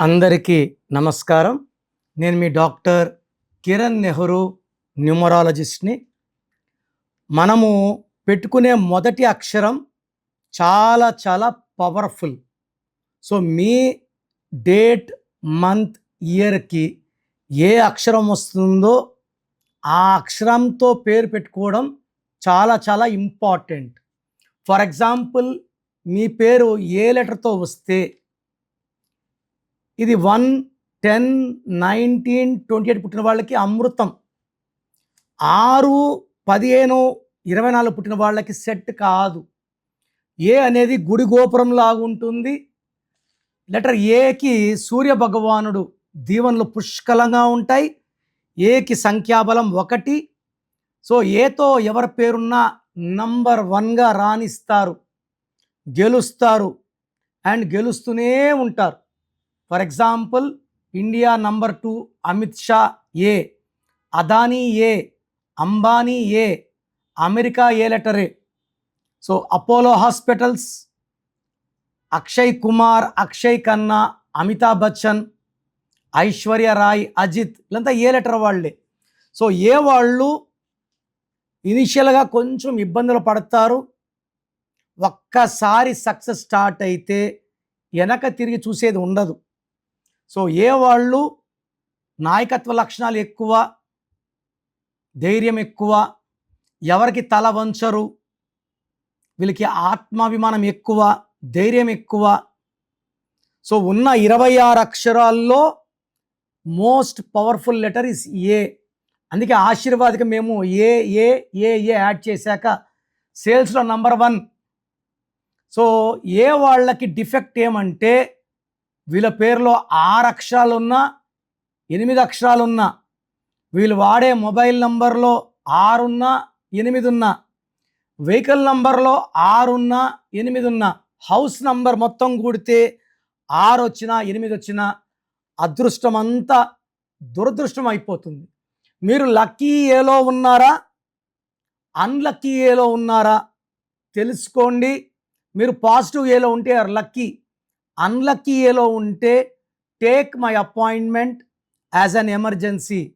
అందరికీ నమస్కారం. నేను మీ డాక్టర్ కిరణ్ నెహ్రూ, న్యూమరాలజిస్ట్ని. మనము పెట్టుకునే మొదటి అక్షరం చాలా చాలా పవర్ఫుల్. సో మీ డేట్, మంత్, ఇయర్కి ఏ అక్షరం వస్తుందో ఆ అక్షరంతో పేరు పెట్టుకోవడం చాలా చాలా ఇంపార్టెంట్. ఫర్ ఎగ్జాంపుల్, మీ పేరు ఏ లెటర్తో వస్తే ఇది 1, 10, 19, 28 పుట్టిన వాళ్ళకి అమృతం. 6, 15, 24 పుట్టిన వాళ్ళకి సెట్ కాదు. ఏ అనేది గుడి గోపురం లాగుంటుంది. లెటర్ ఏకి సూర్య భగవానుడు దీవెనలు పుష్కలంగా ఉంటాయి. ఏకి సంఖ్యాబలం 1. సో ఏతో ఎవరి పేరున్నా నంబర్ 1గా రాణిస్తారు, గెలుస్తారు అండ్ గెలుస్తూనే ఉంటారు. For example, India number 2 Amit Shah A, Adani A, Ambani A, America A లెటరే. సో అపోలో హాస్పిటల్స్, అక్షయ్ కుమార్, అక్షయ్ ఖన్నా, అమితాబ్ బచ్చన్, ఐశ్వర్య రాయ్, అజిత్, ఇదంతా ఏ లెటర్ వాళ్ళే. సో ఏ వాళ్ళు ఇనిషియల్గా కొంచెం ఇబ్బందులు పడతారు. ఒక్కసారి సక్సెస్ స్టార్ట్ అయితే వెనక తిరిగి చూసేది ఉండదు. సో ఏ వాళ్ళు నాయకత్వ లక్షణాలు ఎక్కువ, ధైర్యం ఎక్కువ, ఎవరికి తల వంచరు, వీళ్ళకి ఆత్మాభిమానం ఎక్కువ, ధైర్యం ఎక్కువ. సో ఉన్న 26 అక్షరాల్లో most powerful letter is A. అందుకే ఆశీర్వాద్కి మేము ఏ ఏ ఏ ఏ యాడ్ చేశాక సేల్స్లో నంబర్ 1. సో ఏ వాళ్ళకి డిఫెక్ట్ ఏమంటే, వీళ్ళ పేరులో 6 అక్షరాలున్నా 8 అక్షరాలున్నా, వీళ్ళు వాడే మొబైల్ నంబర్లో 6 ఉన్నా 8 ఉన్నా, వెహికల్ నంబర్లో 6 ఉన్నా 8 ఉన్నా, హౌస్ నంబర్ మొత్తం కూడితే 6 వచ్చినా 8 వచ్చినా అదృష్టం అంతా దురదృష్టం అయిపోతుంది. మీరు లక్కీ ఏలో ఉన్నారా, అన్లక్కీ ఏలో ఉన్నారా తెలుసుకోండి. మీరు పాజిటివ్ ఏలో ఉంటే ఆర్ లక్కీ, అన్లక్కీ ఏలో ఉంటే take my appointment as an emergency.